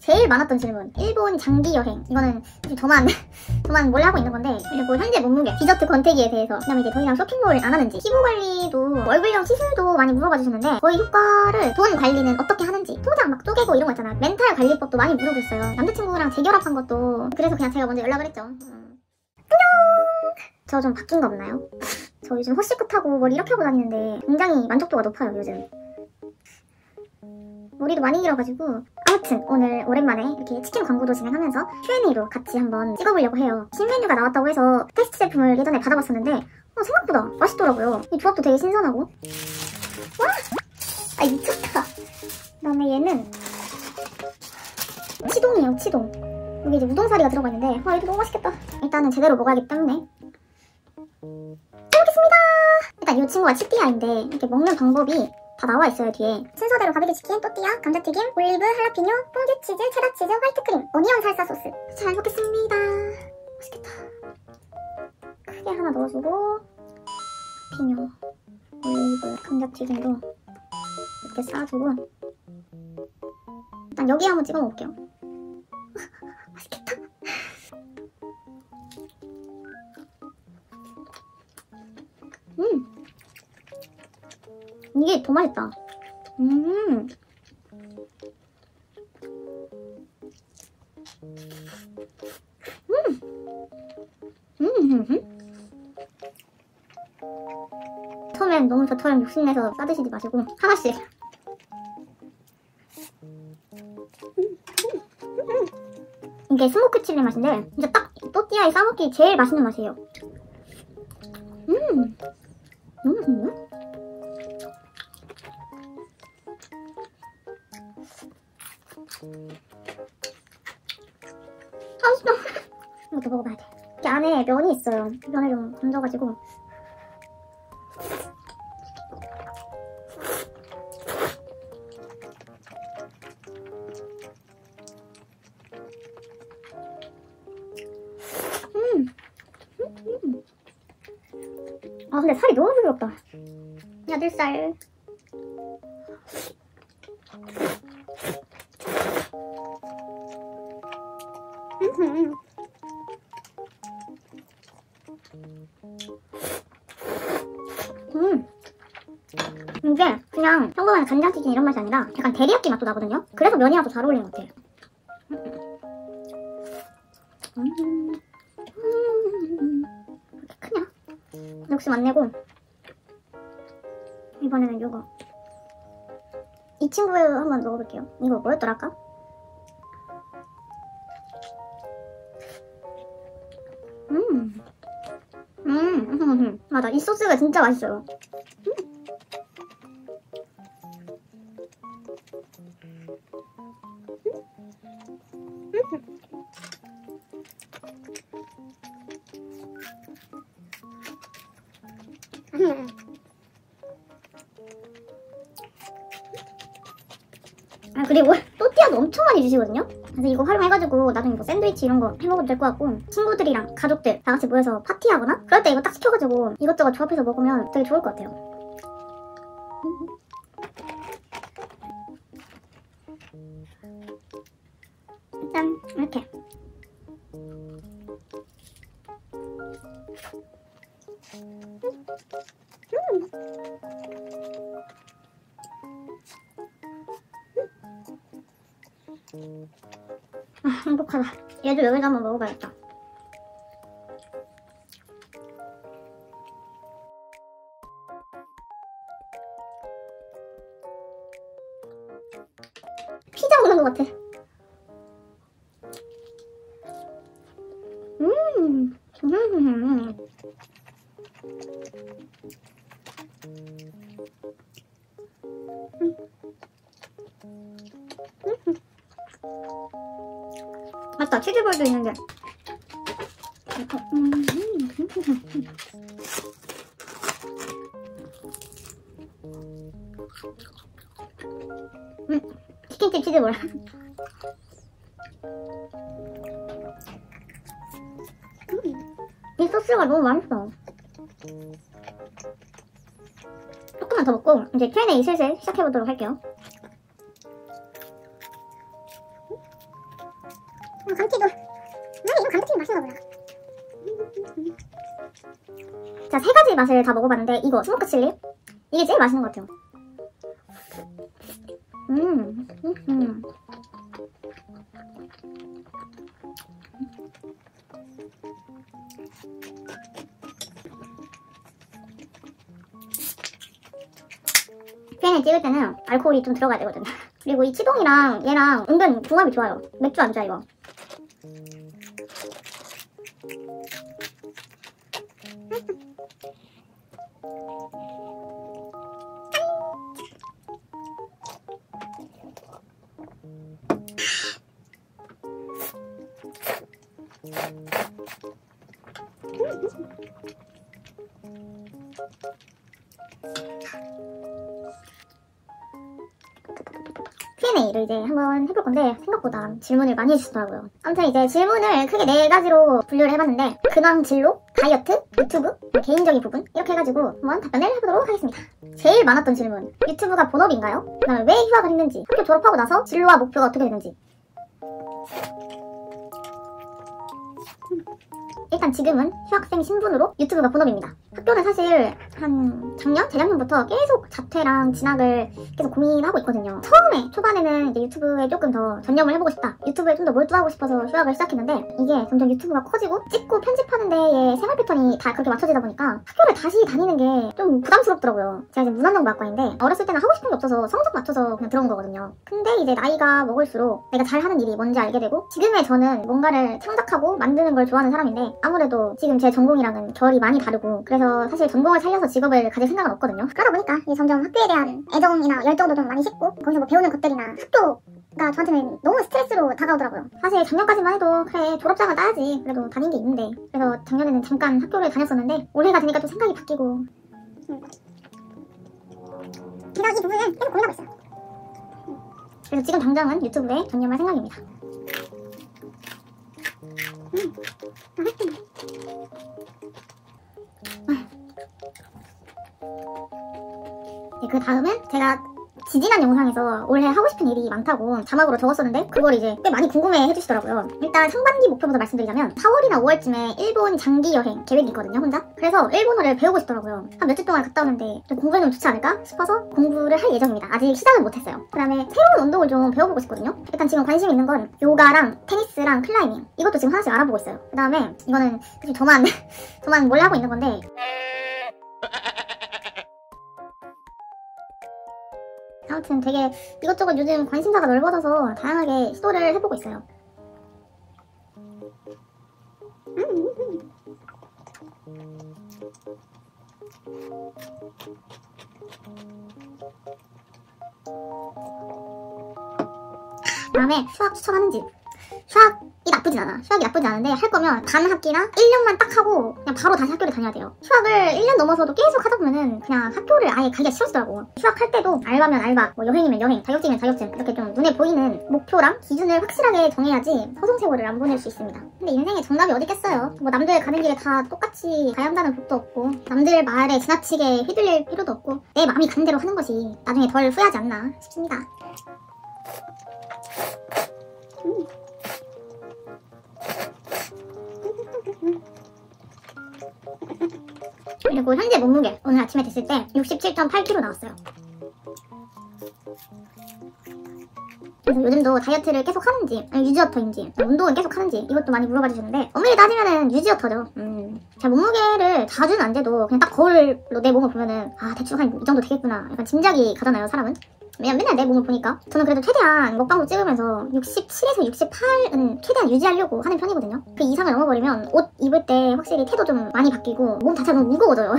제일 많았던 질문, 일본 장기 여행. 이거는 저만 몰래 하고 있는 건데, 그리고 현재 몸무게, 디저트 권태기에 대해서, 그다음에 이제 더 이상 쇼핑몰을 안 하는지, 피부 관리도, 얼굴형 시술도 많이 물어봐 주셨는데, 거의 효과를, 돈 관리는 어떻게 하는지, 통장 막 쪼개고 이런 거 있잖아. 멘탈 관리법도 많이 물어보셨어요. 남자친구랑 재결합한 것도. 그래서 그냥 제가 먼저 연락을 했죠. 안녕. 저 좀 바뀐 거 없나요? 저 요즘 허시컷하고 머리 이렇게 하고 다니는데 굉장히 만족도가 높아요, 요즘. 머리도 많이 길어가지고. 아무튼 오늘 오랜만에 이렇게 치킨 광고도 진행하면서 Q&A로 같이 한번 찍어보려고 해요. 신메뉴가 나왔다고 해서 테스트 제품을 예전에 받아봤었는데 생각보다 맛있더라고요. 이 조합도 되게 신선하고. 와! 아, 미쳤다. 그다음에 얘는 치동이에요, 치동. 여기 이제 우동사리가 들어가 있는데 이거 너무 맛있겠다. 일단은 제대로 먹어야겠기 때문에 잘 먹겠습니다. 일단 이 친구가 치띠아인데 이렇게 먹는 방법이 다 나와 있어요, 뒤에. 순서대로 가비드 치킨, 또띠아, 감자튀김, 올리브, 할라피뇨, 퐁듀치즈, 체다치즈, 화이트크림, 오니언 살사 소스. 잘 먹겠습니다. 맛있겠다. 크게 하나 넣어주고, 피뇨, 올리브, 감자튀김도 이렇게 싸주고. 일단 여기에 한번 찍어 먹을게요. 맛있겠다. 이게 더 맛있다. 처음엔 너무 저처럼 욕심내서 싸드시지 마시고 하나씩. 이게 스모크 칠리 맛인데 진짜 딱 또띠아에 싸먹기 제일 맛있는 맛이에요. 너무 맛있는데? 맛있어. 이것도 먹어봐야 돼. 이렇게 안에 면이 있어요. 면을 좀 건져가지고. 아, 근데 살이 너무 부드럽다. 야들살. 이게 그냥 평범한 간장치킨 이런 맛이 아니라 약간 데리야끼 맛도 나거든요? 그래서 면이랑 더 잘 어울리는 것 같아요. 이렇게 크냐? 욕심 안 내고 이번에는 이거 이 친구 한번 먹어볼게요. 이거 뭐였더라 아까? 맞아, 이 소스가 진짜 맛있어요. 아, 그리고 또띠아도 엄청 많이 주시거든요? 그래서 이거 활용해가지고 나중에 뭐 샌드위치 이런 거 해먹어도 될 것 같고, 친구들이랑 가족들 다 같이 모여서 파티하거나 그럴 때 이거 딱 시켜가지고 이것저것 조합해서 먹으면 되게 좋을 것 같아요. 일단 이렇게 아, 행복하다. 얘도 여기서 한번 먹어봐야겠다. 피자 먹는 것 같아. 맞다, 치즈볼도 있는데. 치킨집 치즈볼. 이 소스가 너무 맛있어. 조금만 더 먹고 이제 Q&A 슬슬 시작해보도록 할게요. 감튀도 이런 감튀 맛있나 보다. 자, 3가지 맛을 다 먹어봤는데 이거 스모크 칠리 이게 제일 맛있는 것 같아요. 팬을 찍을 때는 알코올이 좀 들어가야 되거든. 그리고 이 치동이랑 얘랑 은근 궁합이 좋아요. 맥주 안주야 이거. Q&A를 이제 한번 해볼 건데 생각보다 질문을 많이 해주시더라고요. 아무튼 이제 질문을 크게 4가지로 분류를 해봤는데 근황, 진로, 다이어트, 유튜브, 개인적인 부분 이렇게 해가지고 한번 답변을 해보도록 하겠습니다. 제일 많았던 질문, 유튜브가 본업인가요? 그다음에 왜 휴학을 했는지, 학교 졸업하고 나서 진로와 목표가 어떻게 되는지. 일단 지금은 휴학생 신분으로 유튜브가 본업입니다. 학교는 사실 한 작년? 재작년부터 계속 자퇴랑 진학을 계속 고민하고 있거든요. 처음에 초반에는 이제 유튜브에 조금 더 전념을 해보고 싶다, 유튜브에 좀 더 몰두하고 싶어서 휴학을 시작했는데 이게 점점 유튜브가 커지고 찍고 편집하는 데에 생활 패턴이 다 그렇게 맞춰지다 보니까 학교를 다시 다니는 게 좀 부담스럽더라고요. 제가 이제 문화연구학과인데 어렸을 때는 하고 싶은 게 없어서 성적 맞춰서 그냥 들어온 거거든요. 근데 이제 나이가 먹을수록 내가 잘하는 일이 뭔지 알게 되고 지금의 저는 뭔가를 창작하고 만드는 걸 좋아하는 사람인데 아무래도 지금 제 전공이랑은 결이 많이 다르고 그래서 사실 전공을 살려서 직업을 가질 생각은 없거든요. 그러다 보니까 이제 점점 학교에 대한 애정이나 열정도 좀 많이 식고 거기서 뭐 배우는 것들이나 학교가 저한테는 너무 스트레스로 다가오더라고요. 사실 작년까지만 해도 그래 졸업장을 따야지 그래도 다닌 게 있는데 그래서 작년에는 잠깐 학교를 다녔었는데 올해가 되니까 또 생각이 바뀌고 제가 이 부분은 계속 고민하고 있어요. 그래서 지금 당장은 유튜브에 전념할 생각입니다. 그 다음은 제가 지지난 영상에서 올해 하고 싶은 일이 많다고 자막으로 적었었는데 그걸 이제 꽤 많이 궁금해 해주시더라고요. 일단 상반기 목표부터 말씀드리자면 4월이나 5월쯤에 일본 장기 여행 계획이 있거든요, 혼자. 그래서 일본어를 배우고 싶더라고요. 한 며칠 동안 갔다 오는데 좀 공부해놓으면 좋지 않을까 싶어서 공부를 할 예정입니다. 아직 시작은 못했어요. 그 다음에 새로운 운동을 좀 배워보고 싶거든요. 일단 지금 관심 있는 건 요가랑 테니스랑 클라이밍 이것도 지금 하나씩 알아보고 있어요. 그 다음에 이거는 사실 저만 몰래 하고 있는 건데 아무튼 되게 이것저것 요즘 관심사가 넓어져서 다양하게 시도를 해보고 있어요. 다음에 휴학 추천하는지. 휴학이 나쁘진 않아. 휴학이 나쁘지 않은데 할 거면 반 학기나 1년만 딱 하고 그냥 바로 다시 학교를 다녀야 돼요. 휴학을 1년 넘어서도 계속 하다 보면은 그냥 학교를 아예 가기가 싫어지더라고. 휴학할 때도 알바면 알바, 뭐 여행이면 여행, 자격증이면 자격증 이렇게 좀 눈에 보이는 목표랑 기준을 확실하게 정해야지 허송세월을 안 보낼 수 있습니다. 근데 인생에 정답이 어디 있겠어요. 뭐 남들 가는 길에 다 똑같이 가야 한다는 법도 없고 남들 말에 지나치게 휘둘릴 필요도 없고 내 마음이 가는 대로 하는 것이 나중에 덜 후회하지 않나 싶습니다. 그리고 현재 몸무게 오늘 아침에 됐을 때 67.8kg 나왔어요. 그래서 요즘도 다이어트를 계속 하는지 유지어터인지 운동은 계속 하는지 이것도 많이 물어봐 주시는데 엄밀히 따지면은 유지어터죠. 제가 몸무게를 자주는 안 재도 그냥 딱 거울로 내 몸을 보면은 아 대충 한 이 정도 되겠구나 약간 짐작이 가잖아요 사람은. 왜냐면 맨날 내 몸을 보니까 저는 그래도 최대한 먹방도 찍으면서 67에서 68은 최대한 유지하려고 하는 편이거든요. 그 이상을 넘어버리면 옷 입을 때 확실히 태도 좀 많이 바뀌고 몸 자체가 너무 무거워져요.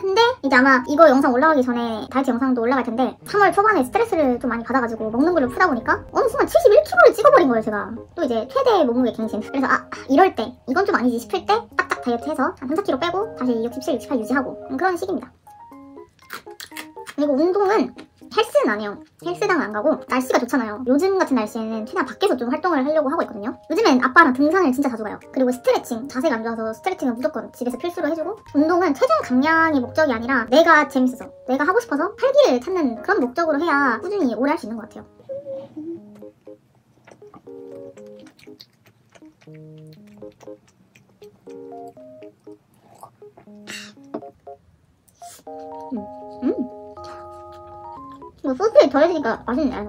근데 이제 아마 이거 영상 올라가기 전에 다이어트 영상도 올라갈 텐데 3월 초반에 스트레스를 좀 많이 받아가지고 먹는 걸로 푸다 보니까 어느 순간 71kg를 찍어버린 거예요 제가. 또 이제 최대 몸무게 갱신. 그래서 이럴 때 이건 좀 아니지 싶을 때 딱딱 다이어트 해서 한 3-4kg 빼고 다시 67, 68 유지하고 그런 식입니다. 그리고 운동은 헬스는 안 해요. 헬스장은 안 가고 날씨가 좋잖아요. 요즘 같은 날씨에는 최대한 밖에서 좀 활동을 하려고 하고 있거든요. 요즘엔 아빠랑 등산을 진짜 자주 가요. 그리고 스트레칭, 자세가 안 좋아서 스트레칭은 무조건 집에서 필수로 해주고 운동은 체중 감량이 목적이 아니라 내가 재밌어서 내가 하고 싶어서 활기를 찾는 그런 목적으로 해야 꾸준히 오래 할 수 있는 것 같아요. 이거 소스에 덜해지니까 맛있네.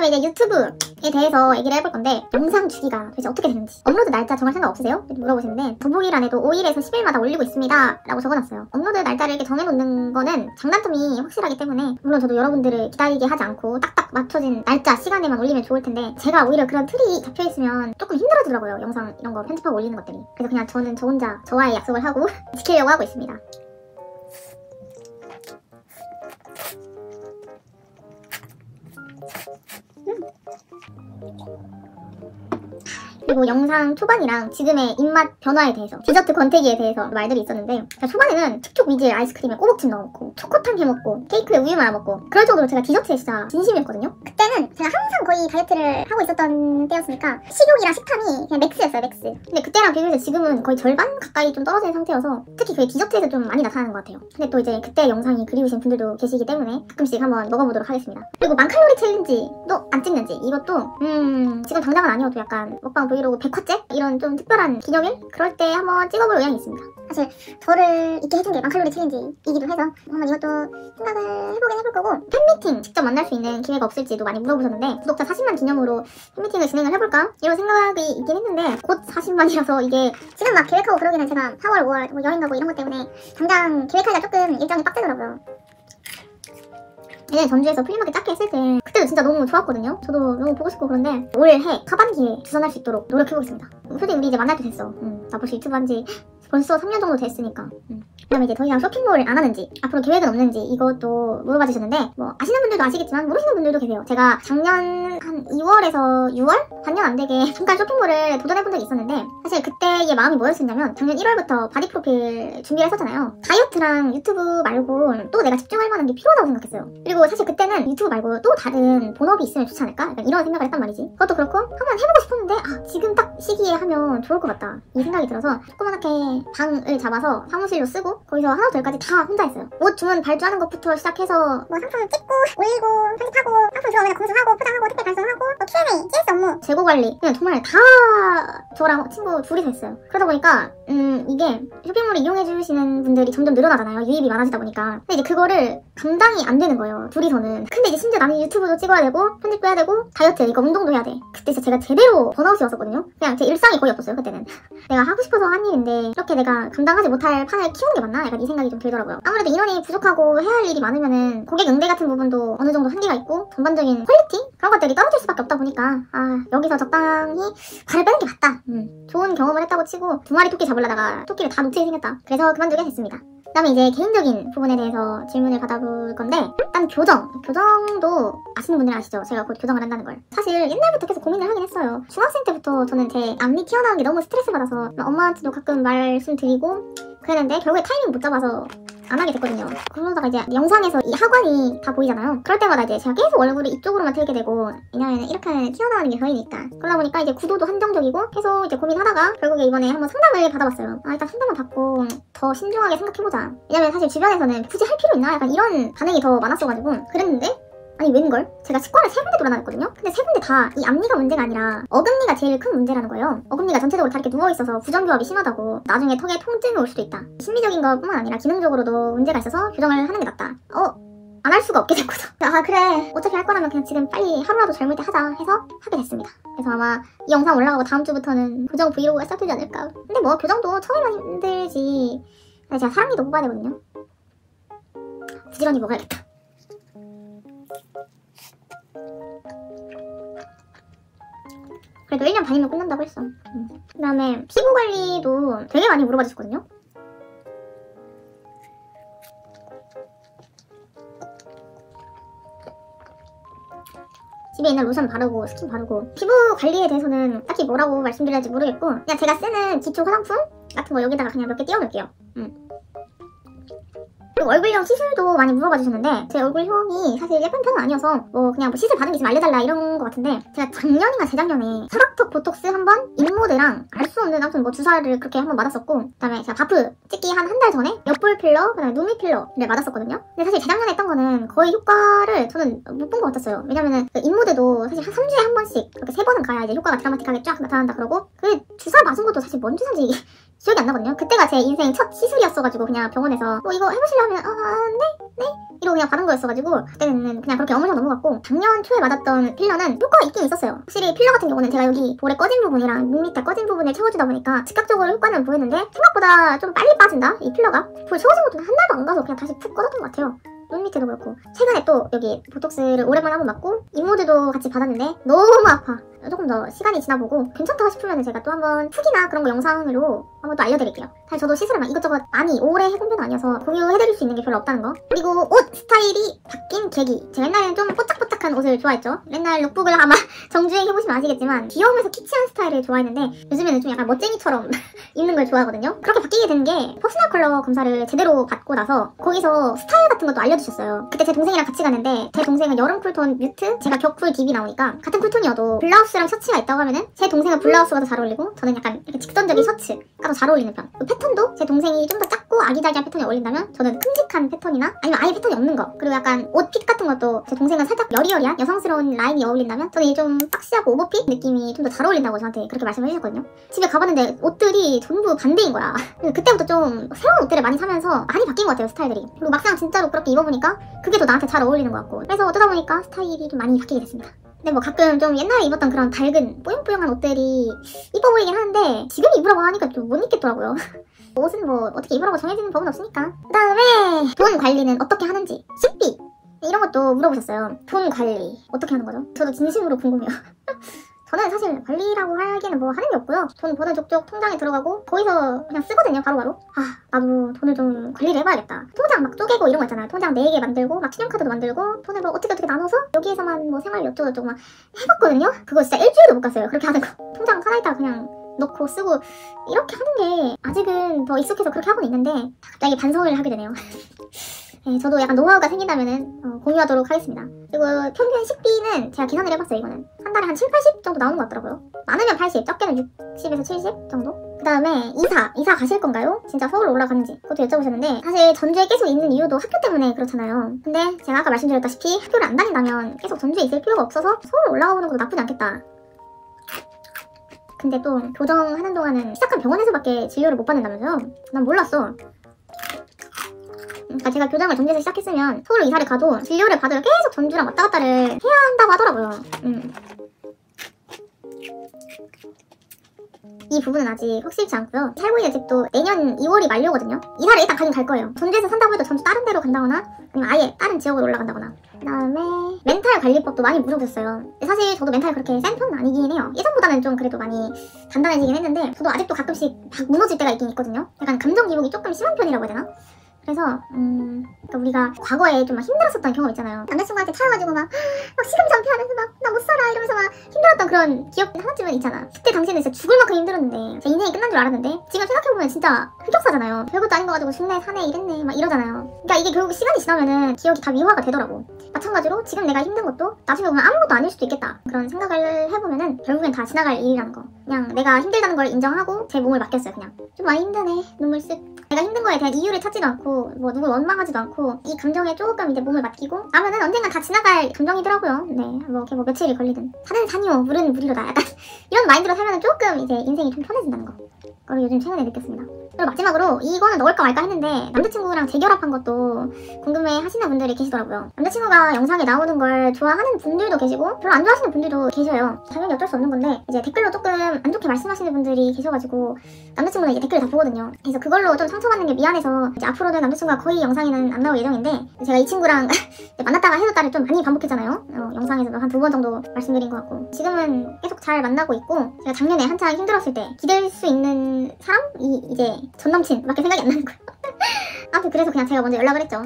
다음에 이제 유튜브에 대해서 얘기를 해볼 건데, 영상 주기가 도대체 어떻게 되는지. 업로드 날짜 정할 생각 없으세요? 이렇게 물어보시는데, 더보기란에도 5일에서 10일마다 올리고 있습니다 라고 적어놨어요. 업로드 날짜를 이렇게 정해놓는 거는 장단점이 확실하기 때문에, 물론 저도 여러분들을 기다리게 하지 않고 딱딱 맞춰진 날짜, 시간에만 올리면 좋을 텐데, 제가 오히려 그런 틀이 잡혀있으면 조금 힘들어지더라고요. 영상 이런 거 편집하고 올리는 것들이. 그래서 그냥 저는 저 혼자 저와의 약속을 하고 지키려고 하고 있습니다. 그리고 영상 초반이랑 지금의 입맛 변화에 대해서, 디저트 권태기에 대해서 말들이 있었는데, 초반에는 틱톡 위즈에 아이스크림에 꼬북칩 넣어먹고 초코탕 해먹고 케이크에 우유 말아먹고 그럴 정도로 제가 디저트에 진짜 진심이었거든요. 그때는 제가 항상 거의 다이어트를 하고 있었던 때였으니까 식욕이랑 식탐이 그냥 맥스였어요, 맥스. 근데 그때랑 비교해서 지금은 거의 절반 가까이 좀 떨어진 상태여서 특히 그게 디저트에서 좀 많이 나타나는 것 같아요. 근데 또 이제 그때 영상이 그리우신 분들도 계시기 때문에 가끔씩 한번 먹어보도록 하겠습니다. 그리고 10,000칼로리 챌린지도 안 찍는지, 이것도 지금 당장은 아니어도 약간 먹방 브이로그 100화째? 이런 좀 특별한 기념일? 그럴 때 한번 찍어볼 의향이 있습니다. 사실 저를 있게 해준 게 10,000칼로리 챌린지이기도 해서 한번 이것도 생각을 해보긴 해볼 거고, 팬미팅 직접 만날 수 있는 기회가 없을지도 많이 물어보셨는데, 구독자 40만 기념으로 팬미팅을 진행을 해볼까? 이런 생각이 있긴 했는데, 곧 40만이라서 이게 지금 막 계획하고 그러기는 제가 4월, 5월 뭐 여행 가고 이런 것 때문에 당장 계획하기가 조금 일정이 빡세더라고요. 예전에 전주에서 플리마켓 작게 했을 때 그때도 진짜 너무 좋았거든요. 저도 너무 보고 싶고. 그런데 올해 하반기에 주선할 수 있도록 노력해보겠습니다. 솔직히 우리 이제 만날 때 됐어. 나 벌써 유튜브 한지 벌써 3년 정도 됐으니까. 그 다음에 이제 더 이상 쇼핑몰 안 하는지, 앞으로 계획은 없는지, 이것도 물어봐 주셨는데, 뭐 아시는 분들도 아시겠지만 모르시는 분들도 계세요. 제가 작년 한 2월에서 6월? 반년 안 되게 잠깐 쇼핑몰을 도전해본 적이 있었는데, 사실 그때의 마음이 뭐였었냐면, 작년 1월부터 바디 프로필 준비를 했었잖아요. 다이어트랑 유튜브 말고 또 내가 집중할 만한 게 필요하다고 생각했어요. 그리고 사실 그때는 유튜브 말고 또 다른 본업이 있으면 좋지 않을까? 약간 이런 생각을 했단 말이지. 그것도 그렇고 한번 해보고 싶었는데, 지금 딱 시기에 하면 좋을 것 같다, 이 생각이 들어서 조그맣게 방을 잡아서 사무실로 쓰고 거기서 하나 둘까지 다 혼자 했어요. 옷 주문 발주하는 것부터 시작해서 뭐 상품 찍고 올리고 편집하고 상품 들어오면 공수하고 포장하고 택배 발송하고 뭐 Q&A, CS 업무, 재고 관리, 그냥 정말 다 저랑 친구 둘이서 했어요. 그러다 보니까 이게 쇼핑몰을 이용해주시는 분들이 점점 늘어나잖아요. 유입이 많아지다 보니까. 근데 이제 그거를 감당이 안 되는 거예요, 둘이서는. 근데 이제 심지어 나는 유튜브도 찍어야 되고 편집도 해야 되고 다이어트, 이거 운동도 해야 돼. 그때 진짜 제가 제대로 번아웃이 왔었거든요. 그냥 제 일상이 거의 없었어요, 그때는. 내가 하고 싶어서 한 일인데 이렇게 내가 감당하지 못할 판을 키우는 게 맞나? 약간 이 생각이 좀 들더라고요. 아무래도 인원이 부족하고 해야 할 일이 많으면은 고객 응대 같은 부분도 어느 정도 한계가 있고, 전반적인 퀄리티? 그런 것들이 떨어질 수밖에 없다 보니까 여기서 적당히 발을 빼는 게 맞다. 좋은 경험을 했다고 치고 2마리 토끼 잡으려다가 토끼를 다 놓치게 생겼다. 그래서 그만두게 됐습니다. 그 다음에 이제 개인적인 부분에 대해서 질문을 받아볼 건데, 일단 교정도 아시는 분들은 아시죠? 제가 곧 교정을 한다는 걸. 사실 옛날부터 계속 고민을 하긴 했어요. 중학생 때부터 저는 제 앞니 튀어나온 게 너무 스트레스 받아서 엄마한테도 가끔 말씀드리고 그랬는데, 결국에 타이밍 못 잡아서 안 하게 됐거든요. 그러다가 이제 영상에서 이 하관이 다 보이잖아요. 그럴 때마다 이제 제가 계속 얼굴을 이쪽으로만 틀게 되고, 왜냐면 이렇게 튀어나오는 게 보이니까. 그러다 보니까 이제 구도도 한정적이고 계속 이제 고민하다가 결국에 이번에 한번 상담을 받아봤어요. 일단 상담을 받고 더 신중하게 생각해보자. 왜냐면 사실 주변에서는 굳이 할 필요 있나? 약간 이런 반응이 더 많았어가지고 그랬는데, 아니 웬걸? 제가 치과를 3군데 돌아다녔거든요? 근데 3군데 다 이 앞니가 문제가 아니라 어금니가 제일 큰 문제라는 거예요. 어금니가 전체적으로 다 이렇게 누워있어서 부정교합이 심하다고 나중에 턱에 통증이 올 수도 있다. 심리적인 것뿐만 아니라 기능적으로도 문제가 있어서 교정을 하는 게 낫다. 안 할 수가 없게 됐거든. 그래, 어차피 할 거라면 그냥 지금 빨리 하루라도 젊을 때 하자 해서 하게 됐습니다. 그래서 아마 이 영상 올라가고 다음 주부터는 교정 브이로그가 시작되지 않을까. 근데 뭐 교정도 처음에만 힘들지. 제가 사랑니도 뽑아야 되거든요. 부지런히 먹어야겠다. 그래도 1년 반이면 끝난다고 했어. 그 다음에 피부 관리도 되게 많이 물어봐 주셨거든요. 집에 있는 로션 바르고 스킨 바르고, 피부 관리에 대해서는 딱히 뭐라고 말씀드려야 할지 모르겠고, 그냥 제가 쓰는 기초 화장품 같은 거 여기다가 그냥 몇 개 띄워놓을게요. 그리고 얼굴형 시술도 많이 물어봐 주셨는데 제 얼굴형이 사실 예쁜 편은 아니어서 뭐 그냥 뭐 시술 받은 게 있으면 알려달라 이런 거 같은데 제가 작년이나 재작년에 사각턱 보톡스 한 번, 인모드랑 알 수 없는 아무튼 뭐 주사를 그렇게 한 번 맞았었고 그다음에 제가 바프 찍기 한 달 전에 옆볼 필러, 그다음에 눈밑 필러를 맞았었거든요. 근데 사실 재작년에 했던 거는 거의 효과를 저는 못 본 것 같았어요. 왜냐면은 그 인모드도 사실 한 3주에 한 번씩 그렇게 3번은 가야 이제 효과가 드라마틱하게 쫙 나타난다 그러고 그 주사 맞은 것도 사실 뭔 주사인지 기억이 안 나거든요. 그때가 제 인생 첫 시술이었어가지고 그냥 병원에서 뭐 이거 해보실려 하면 네? 이러고 그냥 받은 거였어가지고 그때는 그냥 그렇게 어물쩍 넘어갔고 작년 초에 맞았던 필러는 효과가 있긴 있었어요. 확실히 필러 같은 경우는 제가 여기 볼에 꺼진 부분이랑 눈 밑에 꺼진 부분을 채워주다 보니까 즉각적으로 효과는 보였는데 생각보다 좀 빨리 빠진다? 이 필러가? 볼 채워진 것도 한 달도 안 가서 그냥 다시 푹 꺼졌던 것 같아요. 눈 밑에도 그렇고 최근에 또 여기 보톡스를 오랜만에 한번 맞고 인모드도 같이 받았는데 너무 아파. 조금 더 시간이 지나보고 괜찮다 싶으면 제가 또 한번 후기나 그런 거 영상으로 한번 또 알려드릴게요. 사실 저도 시술을 막 이것저것 많이 오래 해본 편은 아니어서 공유해드릴 수 있는 게 별로 없다는 거. 그리고 옷 스타일이 바뀐 계기. 제가 옛날에는 좀 뽀짝뽀짝한 옷을 좋아했죠. 맨날 룩북을 아마 정주행해보시면 아시겠지만 귀여우면서 키치한 스타일을 좋아했는데 요즘에는 좀 약간 멋쟁이처럼 입는 걸 좋아하거든요. 그렇게 바뀌게 된 게 퍼스널 컬러 검사를 제대로 받고 나서 거기서 스타일 같은 것도 알려주셨어요. 그때 제 동생이랑 같이 갔는데 제 동생은 여름 쿨톤 뮤트, 제가 격쿨 딥이 나오니까 같은 쿨톤이어도 블라우스랑 셔츠가 있다고 하면은 제 동생은 블라우스가 더 잘 어울리고 저는 약간 이렇게 직선적인 셔츠가 더 잘 어울리는 편. 그 패턴도 제 동생이 좀 더 작고 아기자기한 패턴이 어울린다면 저는 큼직한 패턴이나 아니면 아예 패턴이 없는 거. 그리고 약간 옷핏 같은 것도 제 동생은 살짝 여리여리한 여성스러운 라인이 어울린다면 저는 이 좀 박시하고 오버핏 느낌이 좀 더 잘 어울린다고 저한테 그렇게 말씀을 해주셨거든요. 집에 가봤는데 옷들이 전부 반대인 거야. 그때부터 좀 새로운 옷들을 많이 사면서 많이 바뀐 것 같아요, 스타일들이. 그리고 막상 진짜로 그렇게 입어보니까 그게 더 나한테 잘 어울리는 것 같고 그래서 어쩌다 보니까 스타일이 좀 많이 바뀌게 됐습니다. 근데 뭐 가끔 좀 옛날에 입었던 그런 밝은 뽀용뽀용한 옷들이 이뻐 보이긴 하는데 지금 입으라고 하니까 좀 못 입겠더라고요. 옷은 뭐 어떻게 입으라고 정해지는 법은 없으니까. 그 다음에 돈 관리는 어떻게 하는지, 식비 이런 것도 물어보셨어요. 돈 관리 어떻게 하는 거죠? 저도 진심으로 궁금해요. 저는 사실 관리라고 하기에는 뭐 하는 게 없고요. 돈 버는 족족 통장에 들어가고 거기서 그냥 쓰거든요, 바로바로. 나도 돈을 좀 관리를 해봐야겠다. 통장 막 쪼개고 이런 거 있잖아요. 통장 4개 만들고 막 신용카드도 만들고 돈을 뭐 어떻게 나눠서 여기에서만 뭐 생활 어쩌고저쩌고 막 해봤거든요. 그거 진짜 일주일도 못 갔어요, 그렇게 하는 거. 통장 하나 있다가 그냥 넣고 쓰고 이렇게 하는 게 아직은 더 익숙해서 그렇게 하고는 있는데 갑자기 반성을 하게 되네요. 네, 저도 약간 노하우가 생긴다면은 공유하도록 하겠습니다. 그리고 평균 식비는 제가 계산을 해봤어요. 이거는 한 달에 한 7, 80 정도 나오는 것 같더라고요. 많으면 80, 적게는 60에서 70 정도? 그 다음에 이사 가실 건가요? 진짜 서울 올라가는지 그것도 여쭤보셨는데 사실 전주에 계속 있는 이유도 학교 때문에 그렇잖아요. 근데 제가 아까 말씀드렸다시피 학교를 안 다닌다면 계속 전주에 있을 필요가 없어서 서울 올라가 보는 것도 나쁘지 않겠다. 근데 또 교정하는 동안은 시작한 병원에서밖에 진료를 못 받는다면서요? 난 몰랐어. 그러니까 제가 교정을 전주에서 시작했으면 서울로 이사를 가도 진료를 받으러 계속 전주랑 왔다 갔다를 해야 한다고 하더라고요. 이 부분은 아직 확실치 않고요. 살고 있는 집도 내년 2월이 만료거든요. 이사를 일단 가긴 갈 거예요. 전주에서 산다고 해도 전주 다른 데로 간다거나 아니면 아예 다른 지역으로 올라간다거나. 그 다음에 멘탈 관리법도 많이 물어보셨어요. 사실 저도 멘탈 그렇게 센 편은 아니긴 해요. 예전보다는 좀 그래도 많이 단단해지긴 했는데 저도 아직도 가끔씩 막 무너질 때가 있긴 있거든요. 약간 감정 기복이 조금 심한 편이라고 해야 되나? 그래서 그러니까 우리가 과거에 좀 막 힘들었었던 경험 있잖아요. 남자친구한테 차여가지고 막 시금전폐하면서 막 나 못 살아 이러면서 막 힘들었던 그런 기억 하나쯤은 있잖아. 그때 당시에는 진짜 죽을 만큼 힘들었는데 제 인생이 끝난 줄 알았는데 지금 생각해보면 진짜 흑역사잖아요. 별것도 아닌 거 가지고 죽네 사네 이랬네 막 이러잖아요. 그러니까 이게 결국 시간이 지나면은 기억이 다 미화가 되더라고. 마찬가지로 지금 내가 힘든 것도 나중에 보면 아무것도 아닐 수도 있겠다. 그런 생각을 해보면은 결국엔 다 지나갈 일이라는 거. 그냥 내가 힘들다는 걸 인정하고 제 몸을 맡겼어요. 그냥 좀 많이 힘드네 눈물 쓱. 내가 힘든 거에 대한 이유를 찾지도 않고 뭐 누굴 원망하지도 않고 이 감정에 조금 이제 몸을 맡기고 나면은 언젠간 다 지나갈 감정이더라고요. 네, 뭐 며칠이 걸리든 산은 산이요 물은 물이로다 약간 이런 마인드로 살면은 조금 이제 인생이 좀 편해진다는 거. 그걸 요즘 최근에 느꼈습니다. 그리고 마지막으로 이거는 넣을까 말까 했는데 남자친구랑 재결합한 것도 궁금해 하시는 분들이 계시더라고요. 남자친구가 영상에 나오는 걸 좋아하는 분들도 계시고 별로 안 좋아하시는 분들도 계셔요. 당연히 어쩔 수 없는 건데 이제 댓글로 조금 안 좋게 말씀하시는 분들이 계셔가지고 남자친구는 이제 댓글을 다 보거든요. 그래서 그걸로 좀 상처받는 게 미안해서 이제 앞으로는 남자친구가 거의 영상에는 안 나올 예정인데 제가 이 친구랑 만났다가 헤어졌다를 좀 많이 반복했잖아요. 영상에서도 한 2번 정도 말씀드린 것 같고 지금은 계속 잘 만나고 있고 제가 작년에 한창 힘들었을 때 기댈 수 있는 사람이 이제 전 남친밖에 생각이 안 나는 거예요. 아무튼 그래서 그냥 제가 먼저 연락을 했죠.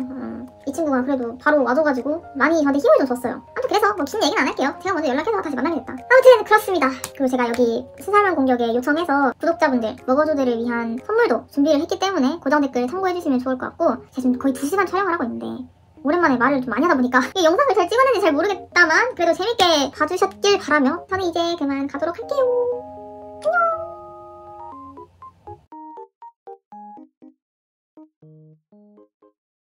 이 친구가 그래도 바로 와줘가지고 많이 저한테 힘을 좀 줬어요. 아무튼 그래서 뭐 긴 얘기는 안 할게요. 제가 먼저 연락해서 다시 만나게 됐다. 아무튼 그렇습니다. 그리고 제가 여기 스살만 공격에 요청해서 구독자분들, 머거조들을 위한 선물도 준비를 했기 때문에 고정 댓글 참고해주시면 좋을 것 같고, 제가 지금 거의 2시간 촬영을 하고 있는데 오랜만에 말을 좀 많이 하다 보니까 이 영상을 잘 찍었는지 잘 모르겠다만 그래도 재밌게 봐주셨길 바라며 저는 이제 그만 가도록 할게요. 안녕.